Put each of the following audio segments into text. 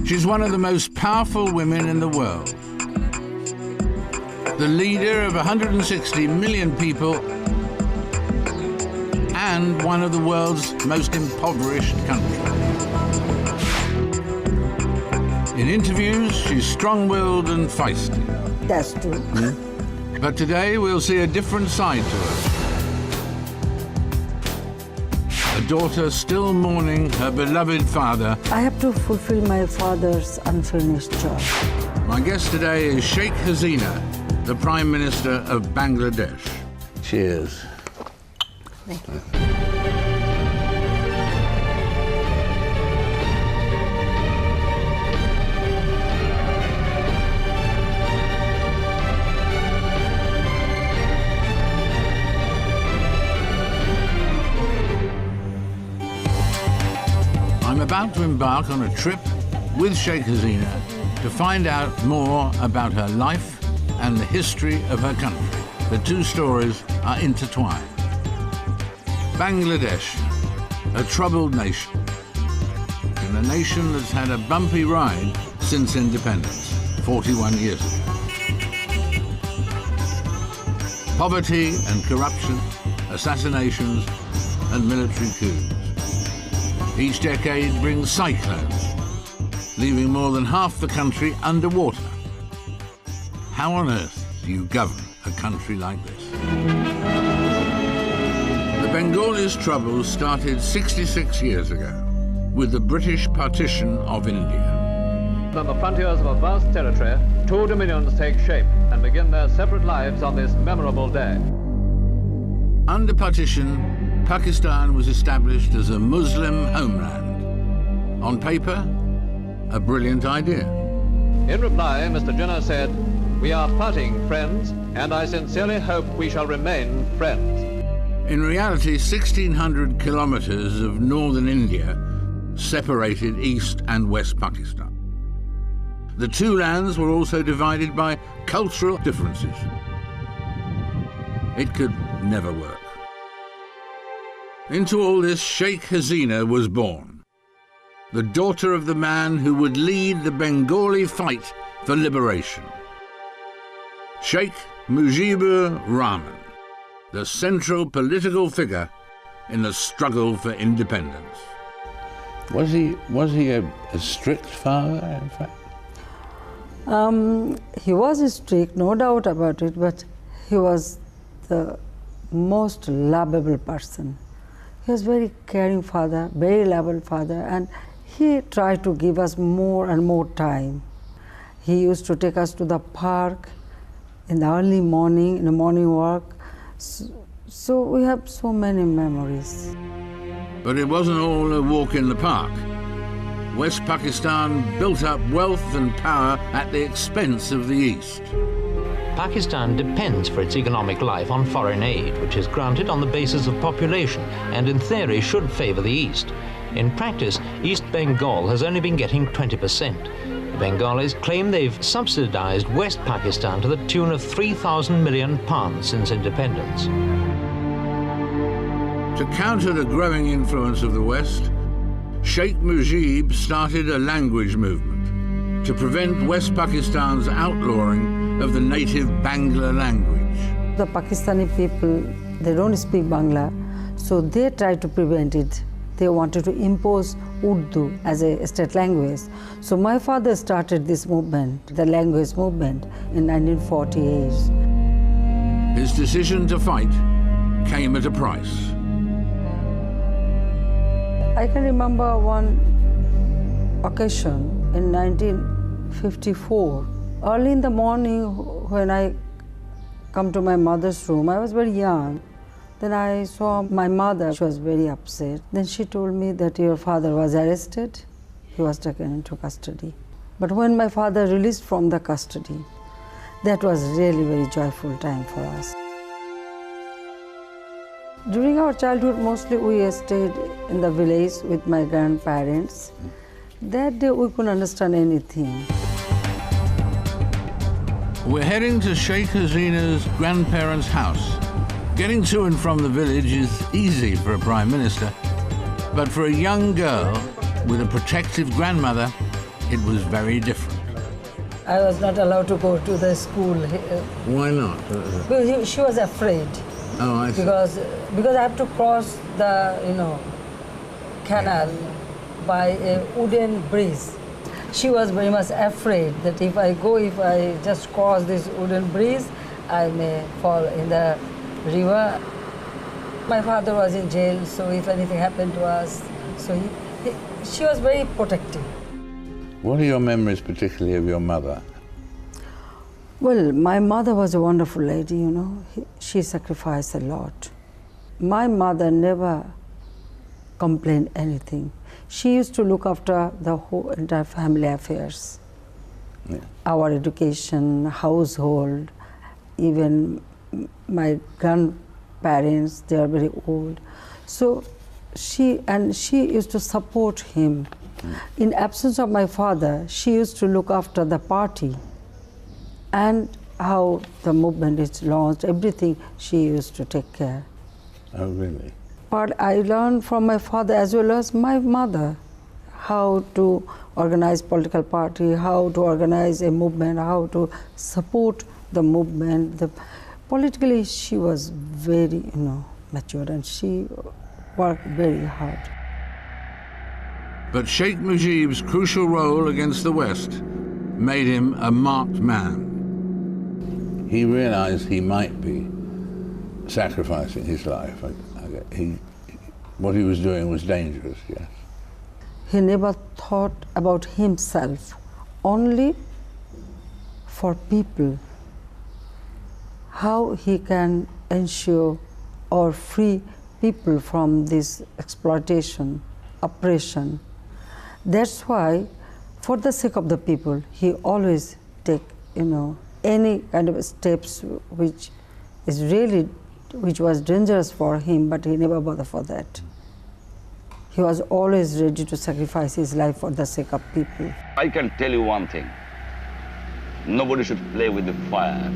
She's one of the most powerful women in the world. The leader of 160 million people and one of the world's most impoverished countries. In interviews, she's strong-willed and feisty. That's true. But today we'll see a different side to her. A daughter still mourning her beloved father. I have to fulfill my father's unfinished job. My guest today is Sheikh Hasina, the Prime Minister of Bangladesh. Cheers. Thank you. I'm about to embark on a trip with Sheikh Hasina to find out more about her life and the history of her country. The two stories are intertwined. Bangladesh, a troubled nation, and a nation that's had a bumpy ride since independence, 41 years ago. Poverty and corruption, assassinations and military coups. Each decade brings cyclones, leaving more than half the country underwater. How on earth do you govern a country like this? The Bengalis' troubles started 66 years ago with the British partition of India. On the frontiers of a vast territory, two dominions take shape and begin their separate lives on this memorable day. Under partition, Pakistan was established as a Muslim homeland. On paper, a brilliant idea. In reply, Mr. Jinnah said, "We are parting friends, and I sincerely hope we shall remain friends." In reality, 1,600 kilometers of northern India separated East and West Pakistan. The two lands were also divided by cultural differences. It could never work. Into all this, Sheikh Hasina was born, the daughter of the man who would lead the Bengali fight for liberation. Sheikh Mujibur Rahman, the central political figure in the struggle for independence. Was he a strict father, in fact? He was strict, no doubt about it, but he was the most lovable person. He was a very caring father, very lovable father, and he tried to give us more and more time. He used to take us to the park in the early morning, in the morning walk. So we have so many memories. But it wasn't all a walk in the park. West Pakistan built up wealth and power at the expense of the East. Pakistan depends for its economic life on foreign aid, which is granted on the basis of population and in theory should favor the East. In practice, East Bengal has only been getting 20%. The Bengalis claim they've subsidized West Pakistan to the tune of £3,000 million since independence. To counter the growing influence of the West, Sheikh Mujib started a language movement to prevent West Pakistan's outlawing of the native Bangla language. The Pakistani people, they don't speak Bangla, so they tried to prevent it. They wanted to impose Urdu as a state language. So my father started this movement, the language movement, in 1948. His decision to fight came at a price. I can remember one occasion in 1954. Early in the morning, when I come to my mother's room, I was very young. Then I saw my mother. She was very upset. Then she told me that your father was arrested. He was taken into custody. But when my father released from the custody, that was really very joyful time for us. During our childhood, mostly we stayed in the village with my grandparents. That day we couldn't understand anything. We're heading to Sheikh Hasina's grandparents' house. Getting to and from the village is easy for a prime minister, but for a young girl with a protective grandmother, it was very different. I was not allowed to go to the school. Why not? Because she was afraid. Oh, I see. Because I have to cross the canal by a wooden bridge. She was very much afraid that if I just cross this wooden bridge, I may fall in the river. My father was in jail, so if anything happened to us, so she was very protective. What are your memories particularly of your mother? Well, my mother was a wonderful lady, She sacrificed a lot. My mother never complained anything. She used to look after the whole entire family affairs. Yeah. Our education, household, even my grandparents, they are very old. So she used to support him. In absence of my father, she used to look after the party and how the movement is launched, everything she used to take care. Oh, really? But I learned from my father as well as my mother how to organize political party, how to organize a movement, how to support the movement. Politically, she was very, mature, and she worked very hard. But Sheikh Mujib's crucial role against the West made him a marked man. He realized he might be sacrificing his life. What he was doing was dangerous, yes. He never thought about himself, only for people, how he can ensure or free people from this exploitation, oppression. That's why, for the sake of the people, he always take, any kind of steps which was dangerous for him, but he never bothered for that. He was always ready to sacrifice his life for the sake of people. I can tell you one thing. Nobody should play with the fire.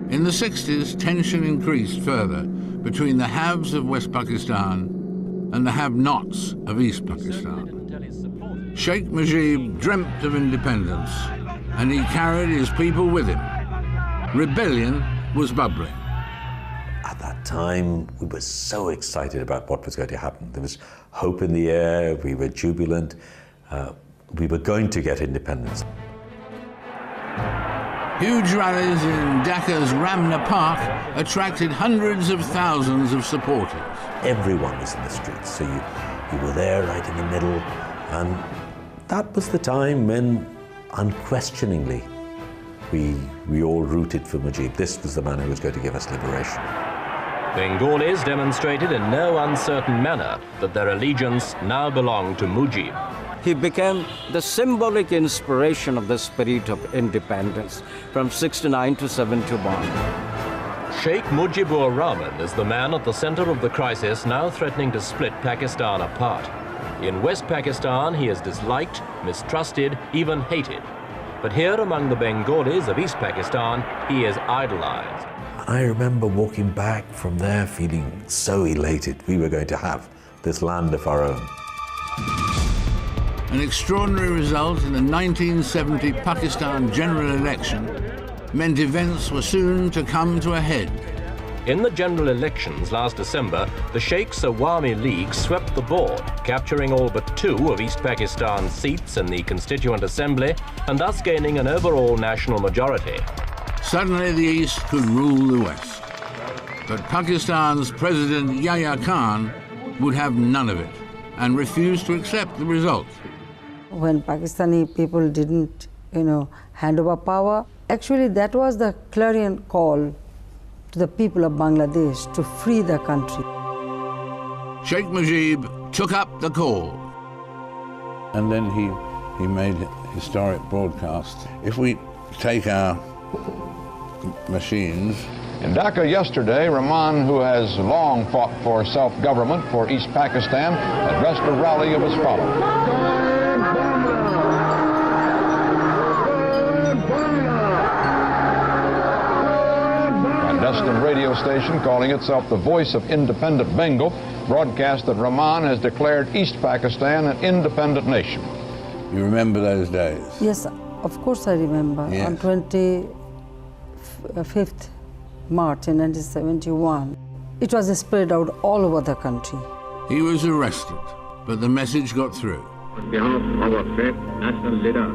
In the 60s, tension increased further between the haves of West Pakistan and the have-nots of East Pakistan. Sheikh Mujib dreamt of independence, and he carried his people with him. Rebellion was bubbling. At that time, we were so excited about what was going to happen. There was hope in the air, we were jubilant, we were going to get independence. Huge rallies in Dhaka's Ramna Park attracted hundreds of thousands of supporters. Everyone was in the streets, so you were there right in the middle, and that was the time when, unquestioningly, we all rooted for Mujib. This was the man who was going to give us liberation. Bengalis demonstrated in no uncertain manner that their allegiance now belonged to Mujib. He became the symbolic inspiration of the spirit of independence from 69 to 71. Sheikh Mujibur Rahman is the man at the center of the crisis now threatening to split Pakistan apart. In West Pakistan, he is disliked, mistrusted, even hated. But here among the Bengalis of East Pakistan, he is idolized. I remember walking back from there feeling so elated we were going to have this land of our own. An extraordinary result in the 1970 Pakistan general election meant events were soon to come to a head. In the general elections last December, the Sheikh's Awami League swept the board, capturing all but 2 of East Pakistan's seats in the Constituent Assembly and thus gaining an overall national majority. Suddenly the East could rule the West. But Pakistan's President Yahya Khan would have none of it and refused to accept the result. When Pakistani people didn't, hand over power, actually that was the clarion call to the people of Bangladesh to free the country. Sheikh Mujib took up the call. And then he made historic broadcasts. If we take our machines. In Dhaka yesterday, Rahman, who has long fought for self-government for East Pakistan, addressed a rally of as follows. Clandestine radio station calling itself the Voice of Independent Bengal broadcast that Rahman has declared East Pakistan an independent nation. You remember those days? Yes, of course I remember. Yes. On 25th March in 1971, it was spread out all over the country. He was arrested, but the message got through. On behalf of our great national leader,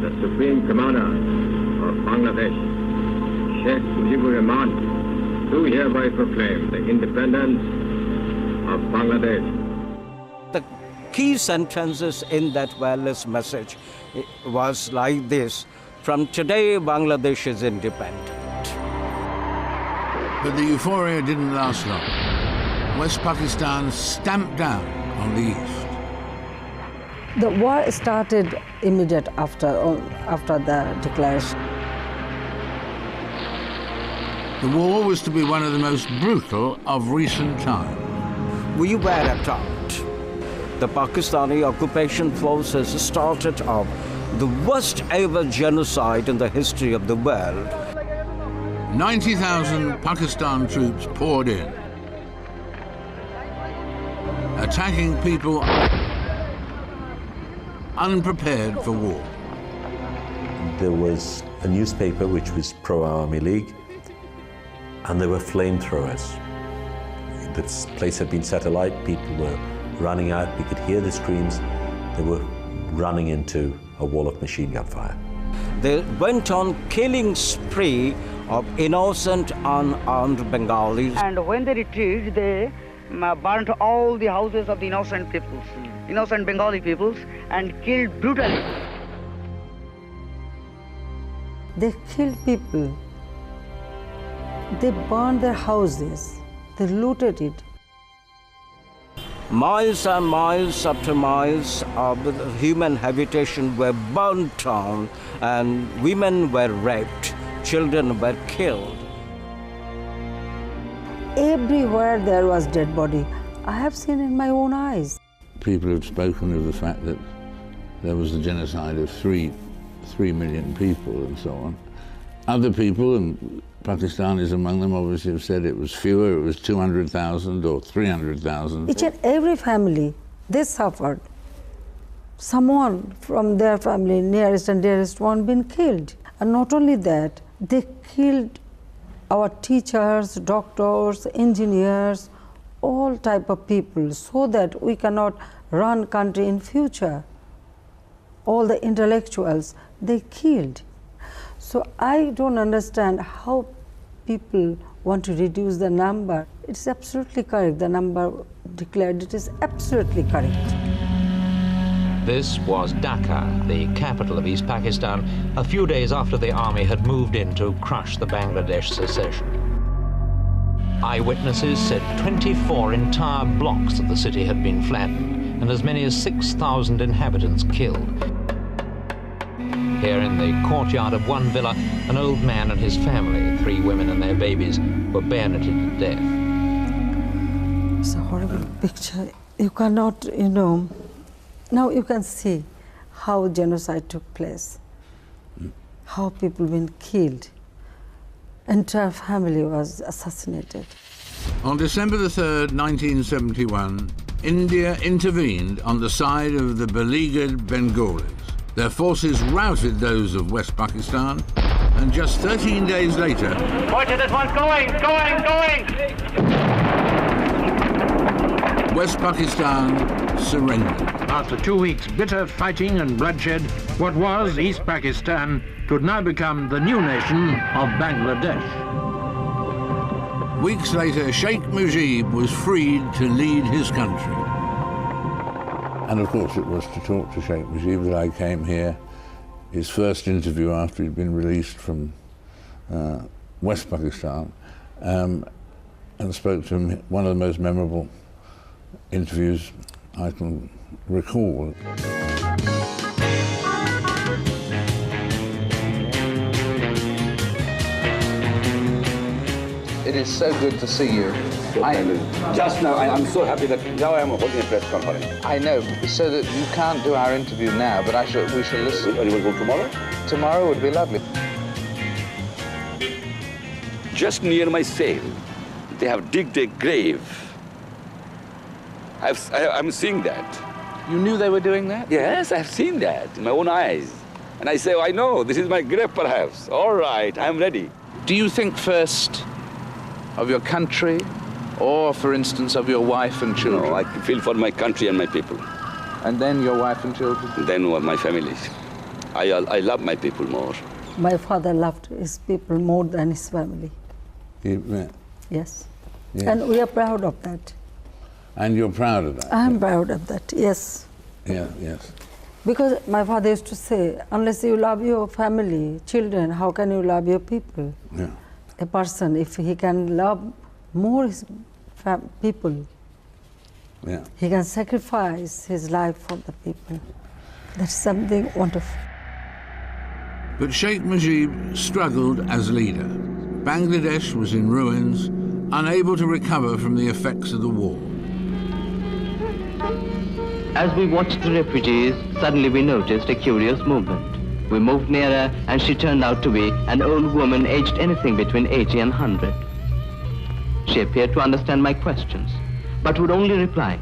the Supreme Commander of Bangladesh, Sheikh Mujibur Rahman, do hereby proclaim the independence of Bangladesh. The key sentences in that wireless message was like this: from today, Bangladesh is independent. But the euphoria didn't last long. West Pakistan stamped down on the east. The war started immediate after the declaration. The war was to be one of the most brutal of recent times. We were attacked. The Pakistani occupation forces started off the worst ever genocide in the history of the world. 90,000 Pakistan troops poured in, attacking people unprepared for war. There was a newspaper which was pro-Army League, and there were flamethrowers. This place had been set alight, people were running out, we could hear the screams. They were running into a wall of machine gun fire. They went on killing spree of innocent, unarmed Bengalis. And when they retreated, they burnt all the houses of the innocent peoples, innocent Bengali peoples, and killed brutally. They killed people. They burned their houses. They looted it. Miles and miles after miles of human habitation were burnt down, and women were raped, children were killed. Everywhere there was dead body. I have seen in my own eyes. People have spoken of the fact that there was a genocide of 3 million people and so on. Other people, and Pakistan is among them, obviously have said it was fewer, it was 200,000 or 300,000. Each and every family, they suffered. Someone from their family, nearest and dearest one, been killed. And not only that, they killed our teachers, doctors, engineers, all type of people, so that we cannot run country in future. All the intellectuals, they killed. So I don't understand how people want to reduce the number. It's absolutely correct, the number declared, it is absolutely correct. This was Dhaka, the capital of East Pakistan, a few days after the army had moved in to crush the Bangladesh secession. Eyewitnesses said 24 entire blocks of the city had been flattened and as many as 6,000 inhabitants killed. Here in the courtyard of one villa, an old man and his family, 3 women and their babies, were bayoneted to death. It's a horrible picture. You cannot, now you can see how genocide took place, how people been killed. Entire family was assassinated. On December the 3rd, 1971, India intervened on the side of the beleaguered Bengalis. Their forces routed those of West Pakistan, and just 13 days later... Watch it, this one's going! West Pakistan surrendered. After 2 weeks' bitter fighting and bloodshed, what was East Pakistan could now become the new nation of Bangladesh. Weeks later, Sheikh Mujib was freed to lead his country. And of course it was to talk to Sheikh Mujib that I came here. His first interview after he'd been released from West Pakistan, and spoke to him, one of the most memorable interviews I can recall. It is so good to see you. Just now, I'm so happy that now I'm holding a press conference. I know, so that you can't do our interview now, but we shall listen. And you will go tomorrow? Tomorrow would be lovely. Just near my cell, they have digged a grave. I'm seeing that. You knew they were doing that? Yes, I've seen that in my own eyes. And I say, oh, I know, this is my grave perhaps. All right, I'm ready. Do you think first of your country or, for instance, of your wife and children? No, I feel for my country and my people. And then your wife and children? Then my family. I love my people more. My father loved his people more than his family. Yeah. Yes. Yes. And we are proud of that. And you're proud of that? I am proud of that, yes. Yeah, yes. Because my father used to say, unless you love your family, children, how can you love your people? Yeah. A person, if he can love more his people, yeah, he can sacrifice his life for the people. That's something wonderful. But Sheikh Mujib struggled as leader. Bangladesh was in ruins, unable to recover from the effects of the war. As we watched the refugees, suddenly we noticed a curious movement. We moved nearer, and she turned out to be an old woman aged anything between 80 and 100. She appeared to understand my questions, but would only reply,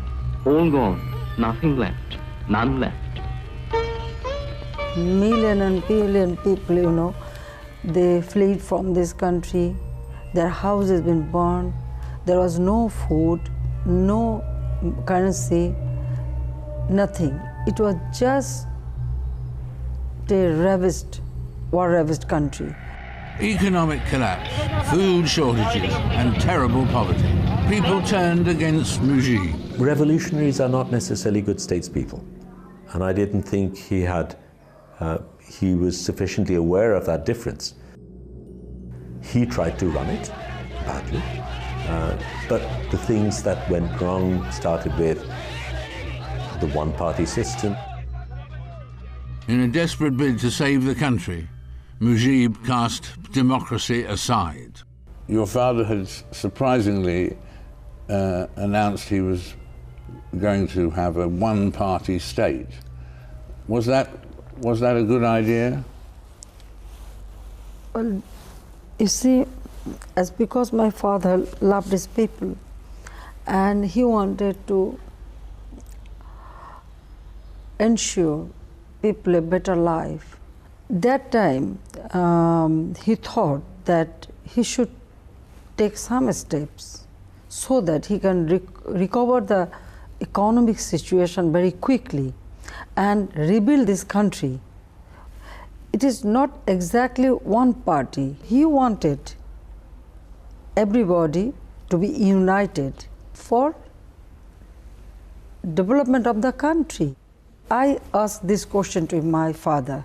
all gone, nothing left, none left. Million and billion people, you know, they fled from this country. Their houses been burned. There was no food, no currency, nothing. It was just a war-ravaged country. Economic collapse, food shortages, and terrible poverty. People turned against Mujib. Revolutionaries are not necessarily good statespeople, and I didn't think he was sufficiently aware of that difference. He tried to run it badly, but the things that went wrong started with the one-party system. In a desperate bid to save the country, Mujib cast democracy aside. Your father had surprisingly announced he was going to have a one-party state. Was that a good idea? Well, you see, because my father loved his people and he wanted to ensure people a better life. That time, he thought that he should take some steps so that he can recover the economic situation very quickly and rebuild this country. It is not exactly one party. He wanted everybody to be united for development of the country. I asked this question to my father.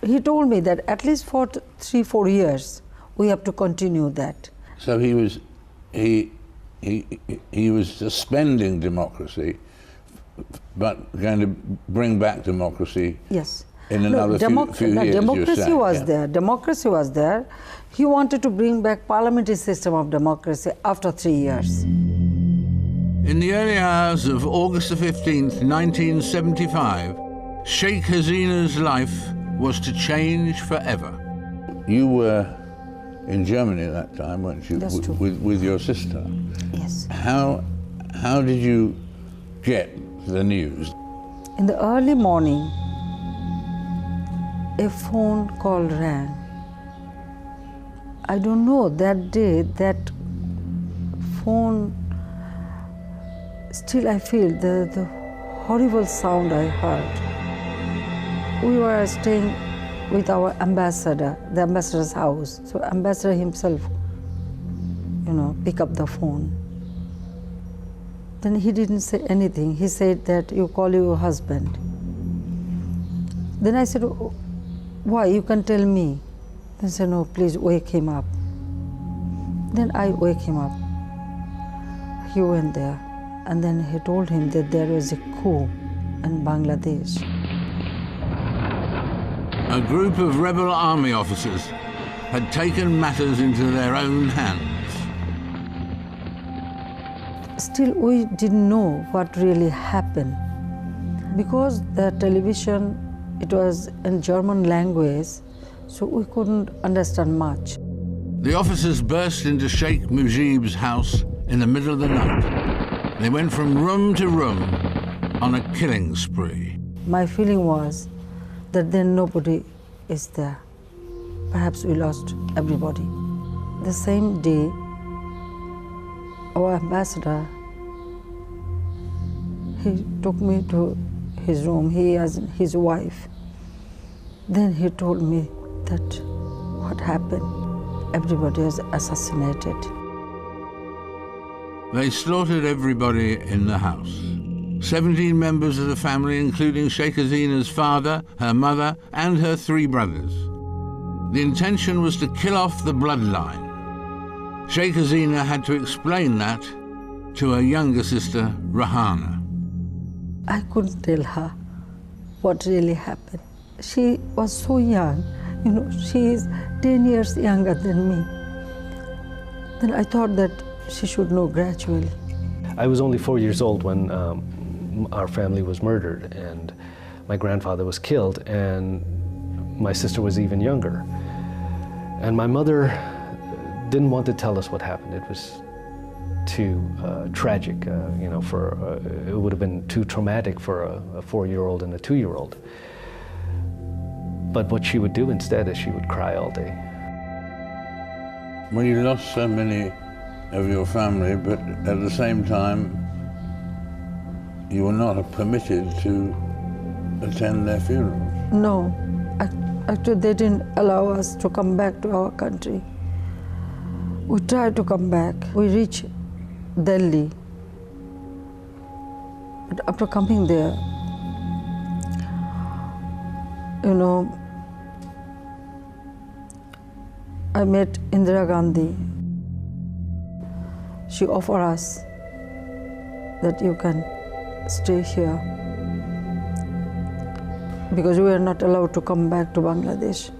He told me that at least for 3-4 years we have to continue that. So he was suspending democracy, but going to bring back democracy. Yes. In another few years. Democracy was there. Democracy was there. He wanted to bring back parliamentary system of democracy after 3 years. In the early hours of August the 15th, 1975, Sheikh Hasina's life was to change forever. You were in Germany at that time, weren't you? That's true. With your sister. Yes. How did you get the news? In the early morning, a phone call rang. I don't know, that day, that phone, still I feel the horrible sound I heard. We were staying with our ambassador, the ambassador's house. So ambassador himself, pick up the phone. Then he didn't say anything. He said that you call your husband. Then I said, why? You can tell me. He said, no, please wake him up. Then I wake him up. He went there, and then he told him that there was a coup in Bangladesh. A group of rebel army officers had taken matters into their own hands. Still, we didn't know what really happened. Because the television, it was in German language, so we couldn't understand much. The officers burst into Sheikh Mujib's house in the middle of the night. They went from room to room, on a killing spree. My feeling was that then nobody is there. Perhaps we lost everybody. The same day, our ambassador, he took me to his room, he has his wife. Then he told me that what happened, everybody was assassinated. They slaughtered everybody in the house. 17 members of the family, including Sheikh Hasina's father, her mother, and her 3 brothers. The intention was to kill off the bloodline. Sheikh Hasina had to explain that to her younger sister, Rahana. I couldn't tell her what really happened. She was so young, you know, she is 10 years younger than me. Then I thought that she should know gradually. I was only 4 years old when our family was murdered, and my grandfather was killed, and my sister was even younger. And my mother didn't want to tell us what happened. It was too tragic, you know, it would have been too traumatic for a 4-year-old and a 2-year-old. But what she would do instead is she would cry all day. Well, you lost so many of your family, but at the same time, you were not permitted to attend their funerals. No, actually they didn't allow us to come back to our country. We tried to come back. We reached Delhi. But after coming there, you know, I met Indira Gandhi. She offered us that you can stay here because we are not allowed to come back to Bangladesh.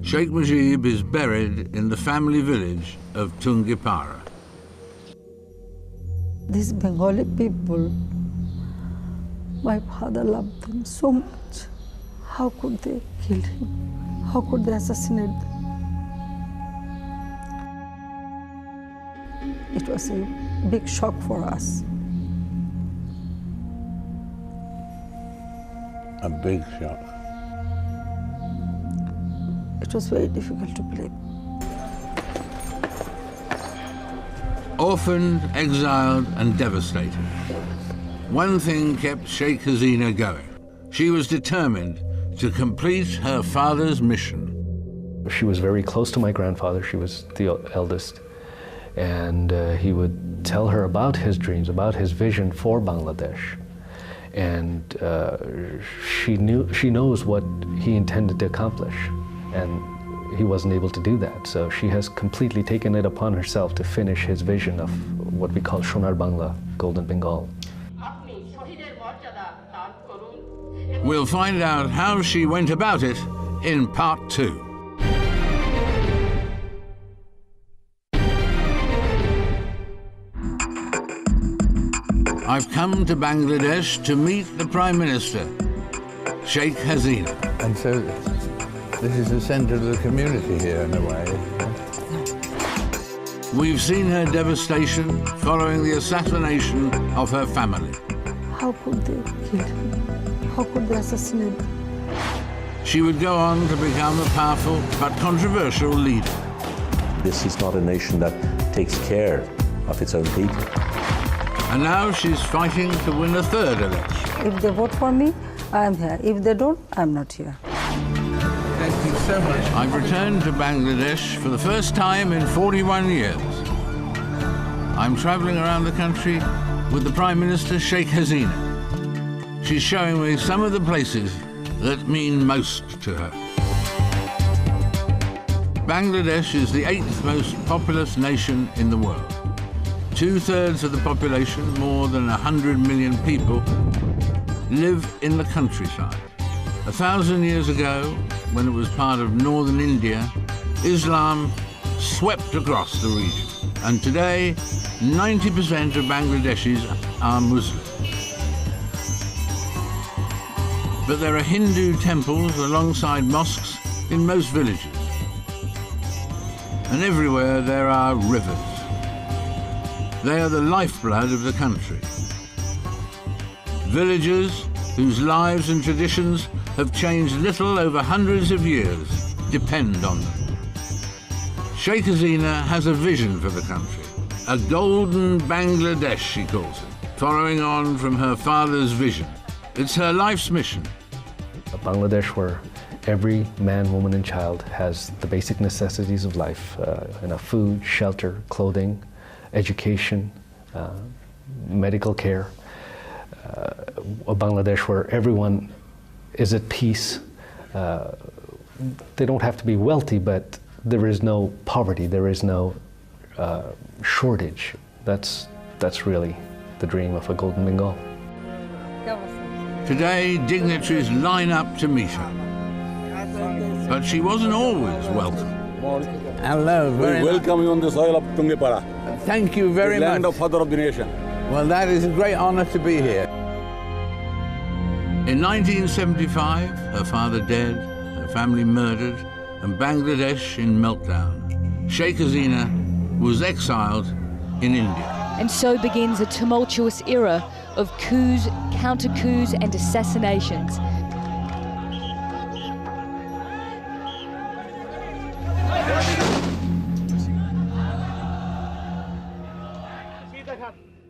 Sheikh Mujib is buried in the family village of Tungipara. These Bengali people, my father loved them so much. How could they kill him? How could they assassinate them? It was a big shock for us. A big shock. It was very difficult to believe. Orphaned, exiled, and devastated. One thing kept Sheikh Hasina going. She was determined to complete her father's mission. She was very close to my grandfather. She was the eldest. And he would tell her about his dreams, about his vision for Bangladesh. And she knows what he intended to accomplish. And he wasn't able to do that. So she has completely taken it upon herself to finish his vision of what we call Sonar Bangla, Golden Bengal. We'll find out how she went about it in part 2. I've come to Bangladesh to meet the Prime Minister, Sheikh Hasina. And so this is the centre of the community here, in a way. We've seen her devastation following the assassination of her family. How could they kill him? How could they assassinate him? She would go on to become a powerful but controversial leader. This is not a nation that takes care of its own people. And now she's fighting to win a 3rd election. If they vote for me, I am here. If they don't, I'm not here. Thank you so much. I've returned to Bangladesh for the first time in 41 years. I'm traveling around the country with the Prime Minister, Sheikh Hasina. She's showing me some of the places that mean most to her. Bangladesh is the 8th most populous nation in the world. 2/3 of the population, more than 100 million people, live in the countryside. 1,000 years ago, when it was part of northern India, Islam swept across the region. And today, 90% of Bangladeshis are Muslim. But there are Hindu temples alongside mosques in most villages. And everywhere there are rivers. They are the lifeblood of the country. Villagers whose lives and traditions have changed little over hundreds of years depend on them. Sheikh Hasina has a vision for the country, a golden Bangladesh, she calls it, following on from her father's vision. It's her life's mission. A Bangladesh where every man, woman, and child has the basic necessities of life, enough food, shelter, clothing, education, medical care. A Bangladesh where everyone is at peace. They don't have to be wealthy, but there is no poverty, there is no shortage. That's really the dream of a Golden Bengal. Today, dignitaries line up to meet her. But she wasn't always welcome. Hello, we welcome you on the soil of Tungipara. Thank you very much. Land of father of the nation. Well, that is a great honor to be here. In 1975, her father dead, her family murdered, and Bangladesh in meltdown. Sheikh Hasina was exiled in India. And so begins a tumultuous era of coups, counter-coups and assassinations.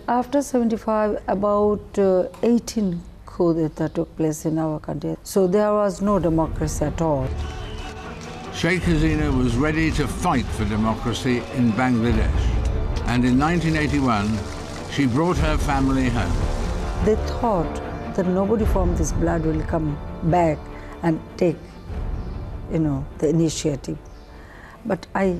After 75, about 18 coup d'etat took place in our country. So there was no democracy at all. Sheikh Hasina was ready to fight for democracy in Bangladesh. And in 1981, she brought her family home. They thought that nobody from this blood will come back and take, the initiative. But I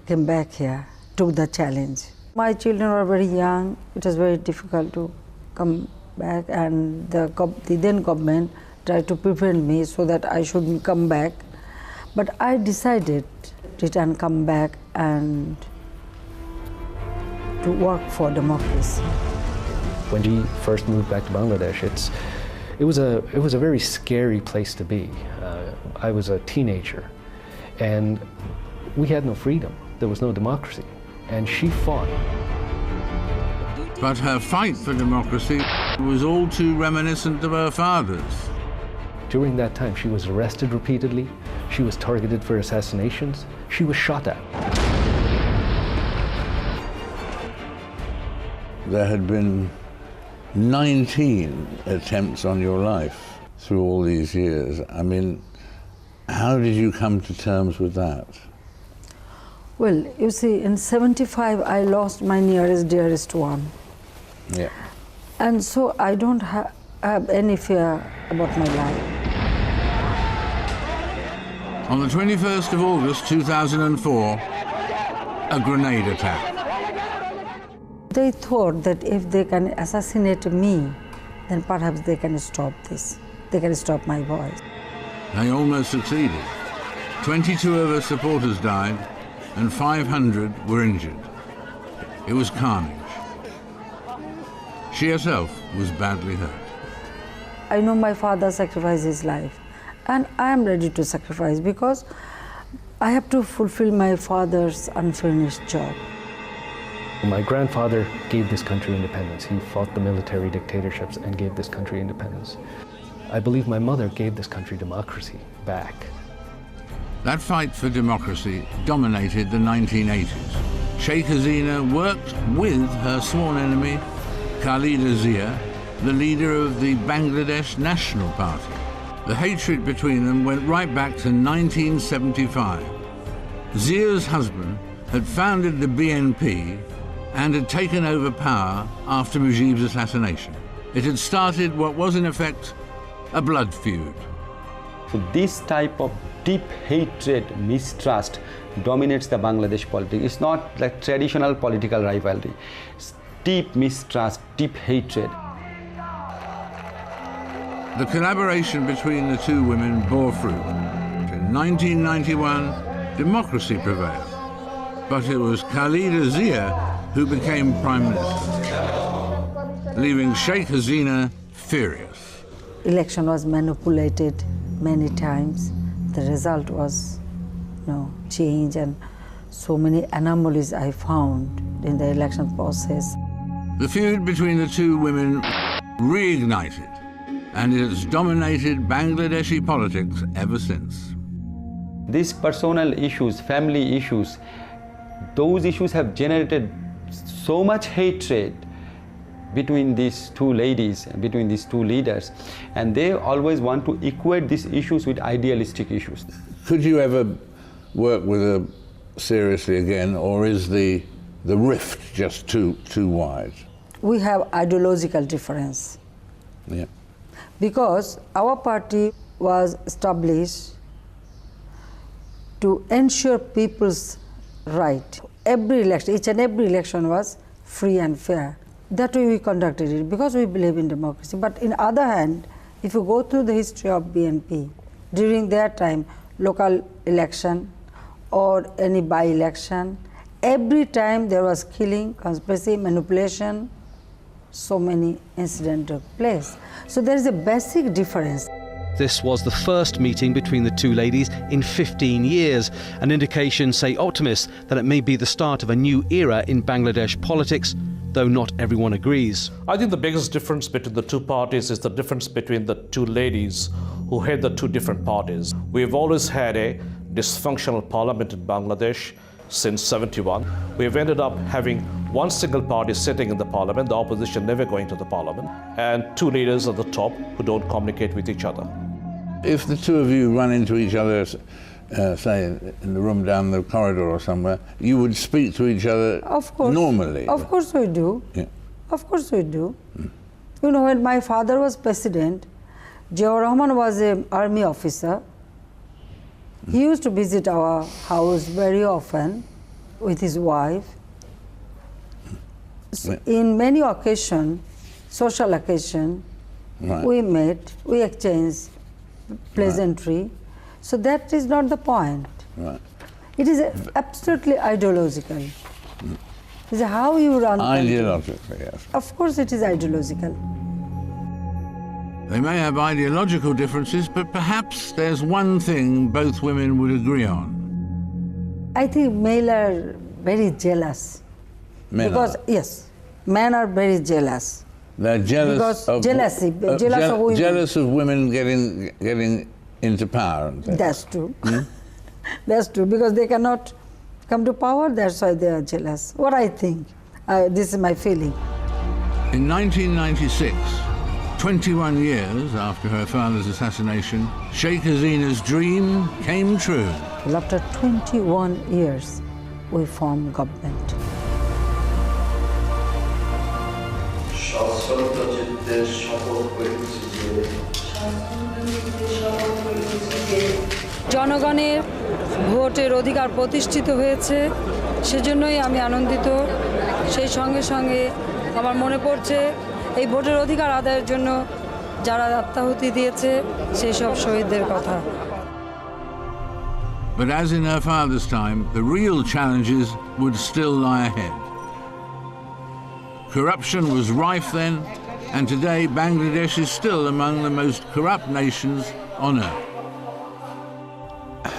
came back here, took the challenge. My children were very young. It was very difficult to come back, and the then government tried to prevent me so that I shouldn't come back. But I decided to return, come back, and to work for democracy. When she first moved back to Bangladesh, it was a very scary place to be. I was a teenager, and we had no freedom. There was no democracy, and she fought. But her fight for democracy was all too reminiscent of her father's. During that time, she was arrested repeatedly. She was targeted for assassinations. She was shot at. There had been 19 attempts on your life through all these years. I mean, how did you come to terms with that? Well, you see, in 75, I lost my nearest, dearest one. Yeah. And so I don't have any fear about my life. On the 21st of August 2004, a grenade attack. They thought that if they can assassinate me, then perhaps they can stop this. They can stop my voice. They almost succeeded. 22 of her supporters died, and 500 were injured. It was carnage. She herself was badly hurt. I know my father sacrificed his life, and I am ready to sacrifice because I have to fulfill my father's unfinished job. My grandfather gave this country independence. He fought the military dictatorships and gave this country independence. I believe my mother gave this country democracy back. That fight for democracy dominated the 1980s. Sheikh Hasina worked with her sworn enemy, Khaleda Zia, the leader of the Bangladesh National Party. The hatred between them went right back to 1975. Zia's husband had founded the BNP and had taken over power after Mujib's assassination. It had started what was in effect a blood feud. So this type of deep hatred, mistrust dominates the Bangladesh politics. It's not like traditional political rivalry. It's deep mistrust, deep hatred. The collaboration between the two women bore fruit. In 1991, democracy prevailed. But it was Khaleda Zia who became Prime Minister, leaving Sheikh Hasina furious. Election was manipulated many times. The result was change, and so many anomalies I found. in the election process. The feud between the two women reignited, and it has dominated Bangladeshi politics ever since. These personal issues, family issues, those issues have generated so much hatred between these two ladies, between these two leaders, and they always want to equate these issues with idealistic issues. Could you ever work with her seriously again, or is the rift just too wide? We have ideological difference. Yeah. Because our party was established to ensure people's right. Every election, each and every election was free and fair. That way we conducted it because we believe in democracy. But in other hand, if you go through the history of BNP, during their time, local election or any by-election, every time there was killing, conspiracy, manipulation, so many incidents took place. So there is a basic difference. This was the first meeting between the two ladies in 15 years, an indication, say optimists, that it may be the start of a new era in Bangladesh politics, though not everyone agrees. I think the biggest difference between the two parties is the difference between the two ladies who head the two different parties. We've always had a dysfunctional parliament in Bangladesh since '71. We've ended up having one single party sitting in the parliament, the opposition never going to the parliament, and two leaders at the top who don't communicate with each other. If the two of you run into each other, say in the room down the corridor or somewhere, you would speak to each other of course, normally? Of course we do. Yeah. Of course we do. You know, when my father was president, Ziaur Rahman was an army officer. He used to visit our house very often with his wife. In many occasions, social occasions, we met, we exchanged pleasantry. So that is not the point. It is absolutely ideological. It is how you run. Ideologically, yes. Of course it is ideological. They may have ideological differences, but perhaps there's one thing both women would agree on. I think men are very jealous. Because, yes, men are very jealous. They're jealous because of jealousy, jealous of women. Jealous of women getting into power. And things. That's true. That's true, because they cannot come to power, that's why they are jealous. What I think, this is my feeling. In 1996, 21 years after her father's assassination, Sheikh Hasina's dream came true. Well, after 21 years, we formed government. জনগণের ভোটের অধিকার প্রতিষ্ঠিত হয়েছে, সেজন্যই আমি আনন্দিত। সেই সঙ্গে সঙ্গে আমার মনে পড়ছে এই ভোটের অধিকার আদায়ের জন্য যারা আত্মাহুতি দিয়েছে সেই সব শহীদদের কথা। But as in her father's time, the real challenges would still lie ahead. Corruption was rife then, and today Bangladesh is still among the most corrupt nations on earth.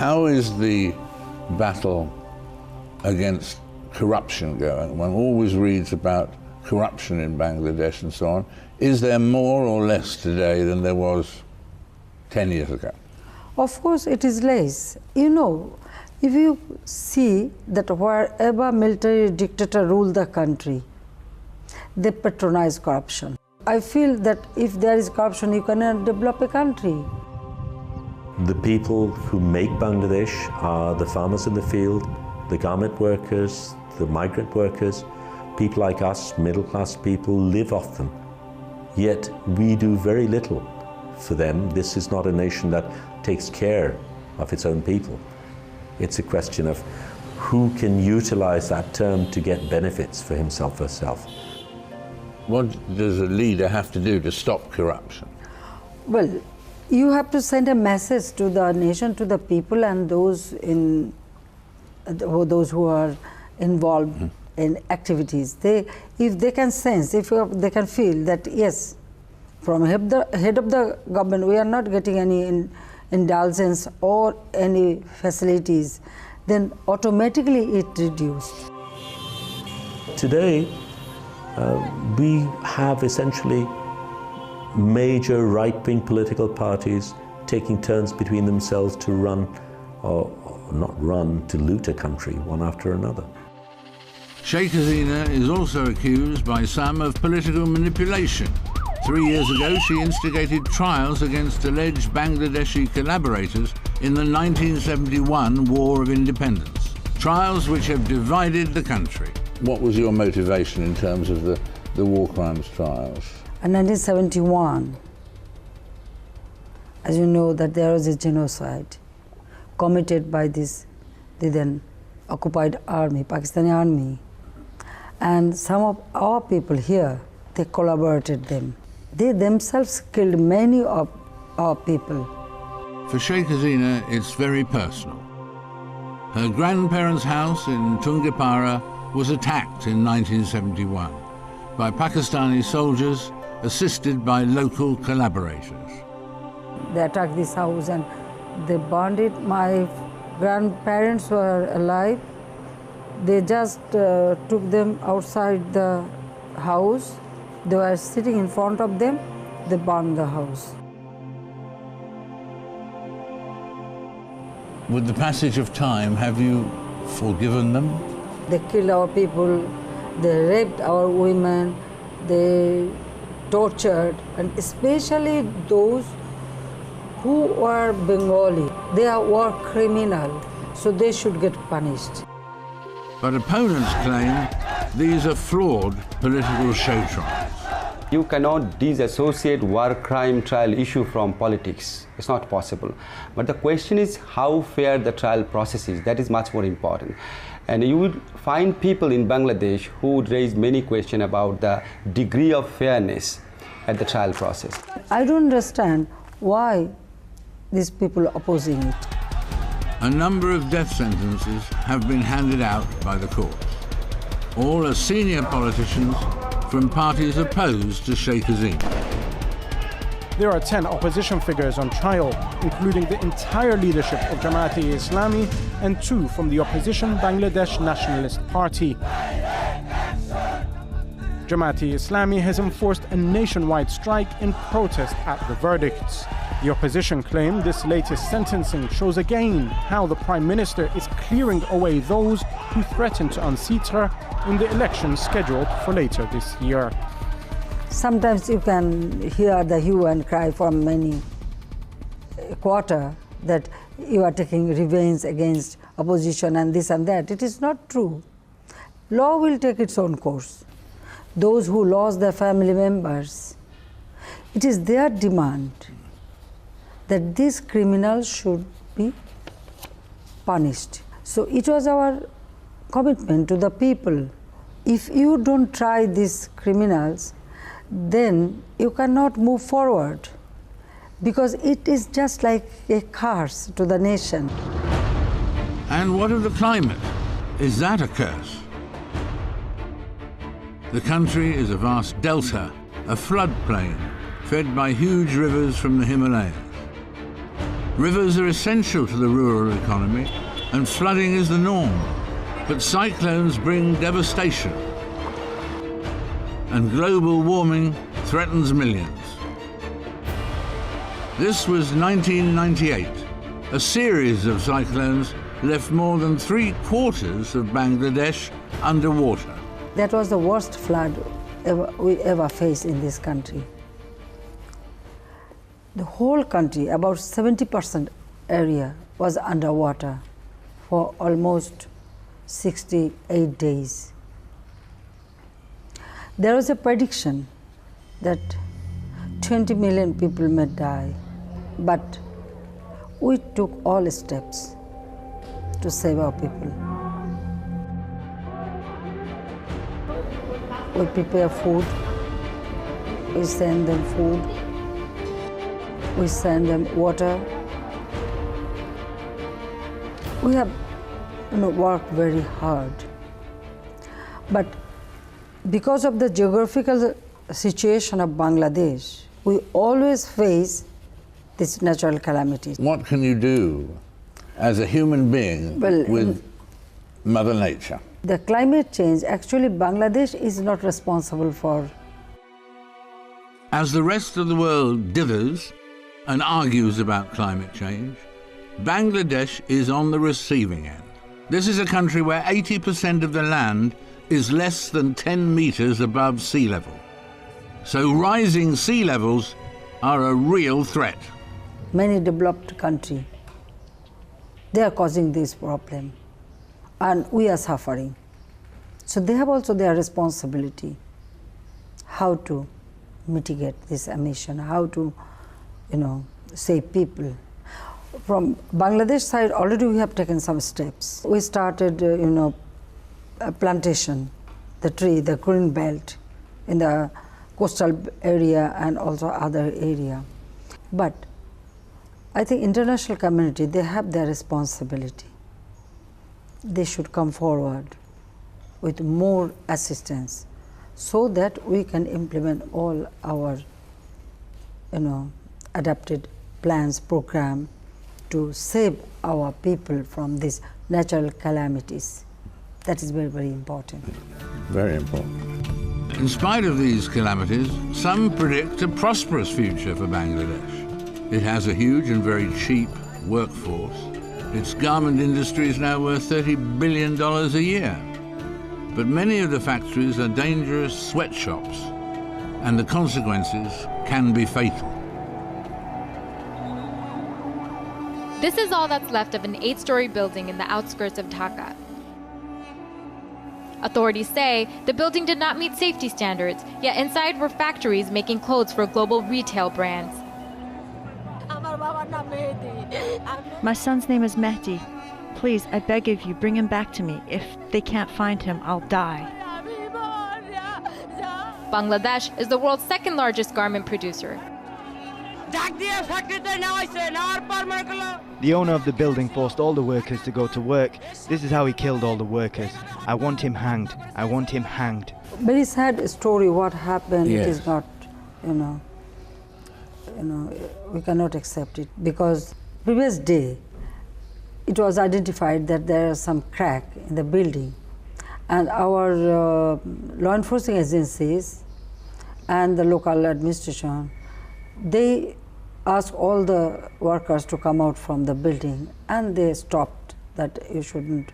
How is the battle against corruption going? One always reads about corruption in Bangladesh and so on. Is there more or less today than there was 10 years ago? Of course it is less. You know, if you see that wherever military dictator rule the country, they patronize corruption. I feel that if there is corruption, you cannot develop a country. The people who make Bangladesh are the farmers in the field, the garment workers, the migrant workers. People like us, middle-class people, live off them. Yet we do very little for them. This is not a nation that takes care of its own people. It's a question of who can utilize that term to get benefits for himself or herself. What does a leader have to do to stop corruption? Well, you have to send a message to the nation, to the people and those who are involved in activities. If they can sense, if they can feel that yes, from head of the government we are not getting any indulgence or any facilities, then automatically it reduced. Today, we have essentially major right-wing political parties taking turns between themselves to run, or not run, to loot a country one after another. Sheikh Hasina is also accused by some of political manipulation. 3 years ago, she instigated trials against alleged Bangladeshi collaborators in the 1971 War of Independence, trials which have divided the country. What was your motivation in terms of the war crimes trials? In 1971, as you know, that there was a genocide committed by the then occupied army, Pakistani army. And some of our people here, they collaborated them. They themselves killed many of our people. For Sheikh Hasina, it's very personal. Her grandparents' house in Tungapara was attacked in 1971 by Pakistani soldiers assisted by local collaborators. They attacked this house and they burned it. My grandparents were alive. They just took them outside the house. They were sitting in front of them. They burned the house. With the passage of time, have you forgiven them? They killed our people. They raped our women. They tortured, and especially those who were Bengali. They are war criminal, so they should get punished. But opponents claim these are flawed political show trials. You cannot disassociate war crime trial issue from politics. It's not possible. But the question is how fair the trial process is. That is much more important. And you would find people in Bangladesh who would raise many questions about the degree of fairness at the trial process. I don't understand why these people are opposing it. A number of death sentences have been handed out by the courts. All are senior politicians from parties opposed to Sheikh Hasina. There are 10 opposition figures on trial, including the entire leadership of Jamaat-e-Islami and 2 from the opposition Bangladesh Nationalist Party. Jamaat-e-Islami has enforced a nationwide strike in protest at the verdicts. The opposition claim this latest sentencing shows again how the Prime Minister is clearing away those who threaten to unseat her in the elections scheduled for later this year. Sometimes you can hear the hue and cry from many quarters that you are taking revenge against opposition and this and that. It is not true. Law will take its own course. Those who lost their family members, it is their demand that these criminals should be punished. So it was our commitment to the people. If you don't try these criminals, then you cannot move forward, because it is just like a curse to the nation. And what of the climate? Is that a curse? The country is a vast delta, a floodplain, fed by huge rivers from the Himalayas. Rivers are essential to the rural economy, and flooding is the norm. But cyclones bring devastation, and global warming threatens millions. This was 1998. A series of cyclones left more than 3/4 of Bangladesh underwater. That was the worst flood we ever faced in this country. The whole country, about 70% area, was underwater for almost 68 days. There was a prediction that 20 million people may die, but we took all steps to save our people. We prepare food, we send them food, we send them water. We have worked very hard. But because of the geographical situation of Bangladesh, we always face these natural calamities. What can you do as a human being with Mother Nature? The climate change, actually Bangladesh is not responsible for. As the rest of the world dithers and argues about climate change, Bangladesh is on the receiving end. This is a country where 80% of the land is less than 10 meters above sea level. So rising sea levels are a real threat. Many developed countries, they are causing this problem, and we are suffering. So they have also their responsibility, how to mitigate this emission, how to, save people. From Bangladesh side, already we have taken some steps. We started, a plantation, the tree, the green belt in the coastal area and also other area. But I think international community, they have their responsibility. They should come forward with more assistance so that we can implement all our, adapted plans, program to save our people from these natural calamities. That is very, very important. Very important. In spite of these calamities, some predict a prosperous future for Bangladesh. It has a huge and very cheap workforce. Its garment industry is now worth $30 billion a year. But many of the factories are dangerous sweatshops, and the consequences can be fatal. This is all that's left of an 8-story building in the outskirts of Dhaka. Authorities say the building did not meet safety standards, yet inside were factories making clothes for global retail brands. My son's name is Mehdi. Please, I beg of you, bring him back to me. If they can't find him, I'll die. Bangladesh is the world's second largest garment producer. The owner of the building forced all the workers to go to work. This is how he killed all the workers. I want him hanged. I want him hanged. Very sad story what happened. Yes. It is not, we cannot accept it, because previous day it was identified that there is some crack in the building, and our law enforcement agencies and the local administration, they asked all the workers to come out from the building, and they stopped that you shouldn't,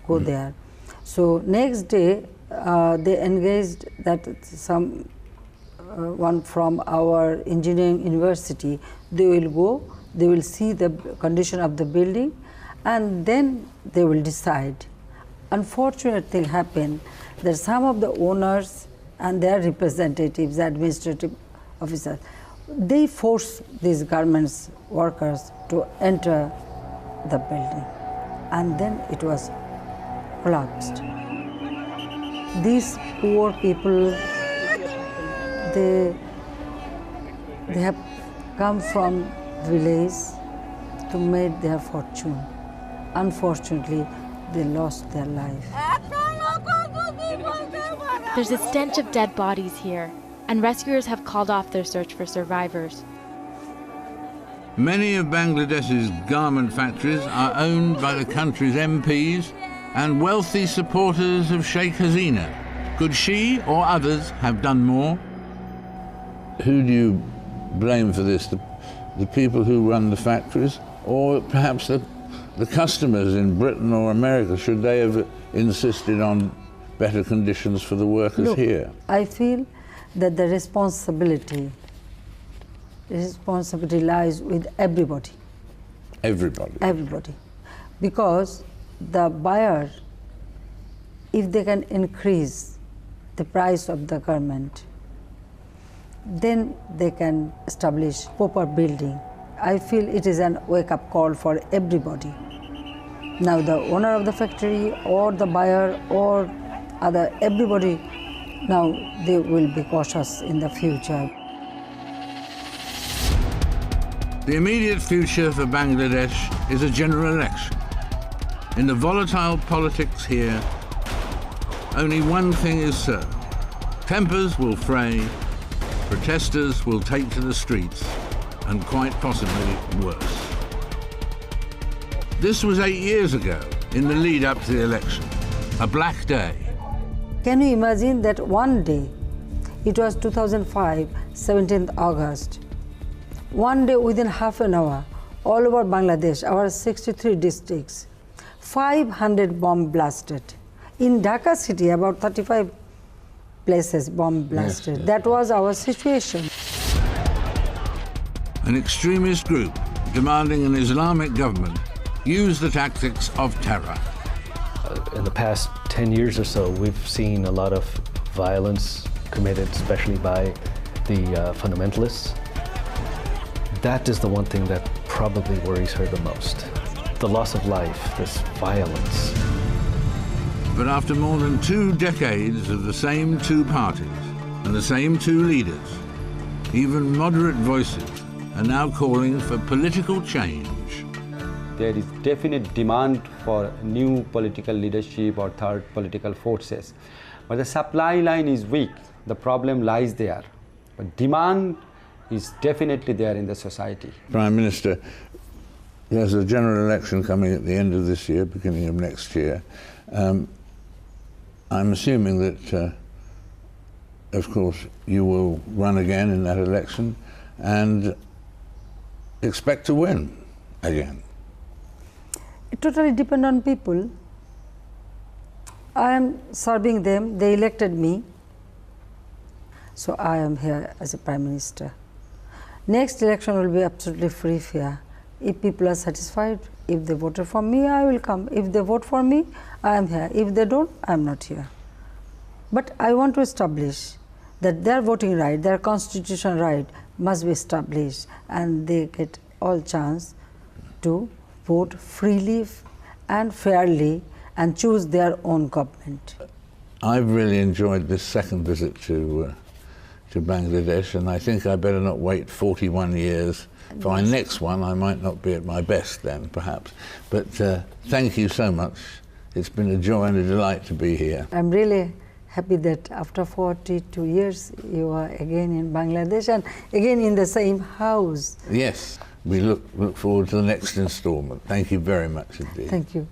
go there. So next day, they engaged that one from our engineering university. They will go, they will see the condition of the building, and then they will decide. Unfortunate thing happened that some of the owners and their representatives, administrative officers, they forced these garments workers to enter the building, and then it was collapsed. These poor people, they have come from village to make their fortune. Unfortunately, they lost their life. There's a stench of dead bodies here, and rescuers have called off their search for survivors. Many of Bangladesh's garment factories are owned by the country's MPs and wealthy supporters of Sheikh Hasina. Could she or others have done more? Who do you blame for this? The people who run the factories, or perhaps the customers in Britain or America? Should they have insisted on better conditions for the workers here? I feel that the responsibility lies with everybody. Everybody? Everybody. Because the buyer, if they can increase the price of the garment, then they can establish proper building. I feel it is a wake-up call for everybody. Now the owner of the factory or the buyer or everybody, now they will be cautious in the future. The immediate future for Bangladesh is a general election. In the volatile politics here, only one thing is certain. Tempers will fray, protesters will take to the streets, and quite possibly worse. This was 8 years ago, in the lead up to the election. A black day. Can you imagine that one day, it was 2005, 17th August, one day within half an hour, all over Bangladesh, our 63 districts, 500 bomb blasted. In Dhaka city, about 35 places bomb blasted. Yes. That was our situation. An extremist group demanding an Islamic government used the tactics of terror. In the past 10 years or so, we've seen a lot of violence committed, especially by the fundamentalists. That is the one thing that probably worries her the most. The loss of life, this violence. But after more than 2 decades of the same two parties and the same two leaders, even moderate voices are now calling for political change. There is definite demand for new political leadership or third political forces. But the supply line is weak. The problem lies there. But demand is definitely there in the society. Prime Minister, there's a general election coming at the end of this year, beginning of next year. I'm assuming that, of course, you will run again in that election and expect to win again. It totally depends on people. I am serving them, they elected me, so I am here as a Prime Minister. Next election will be absolutely free, fair. If people are satisfied, if they voted for me, I will come. If they vote for me, I am here. If they don't, I am not here. But I want to establish that their voting right, their constitutional right must be established, and they get all chance to vote freely and fairly and choose their own government. I've really enjoyed this second visit to Bangladesh, and I think I better not wait 41 years. For my next one, I might not be at my best then, perhaps. But thank you so much. It's been a joy and a delight to be here. I'm really happy that after 42 years, you are again in Bangladesh and again in the same house. Yes, we look forward to the next installment. Thank you very much indeed. Thank you.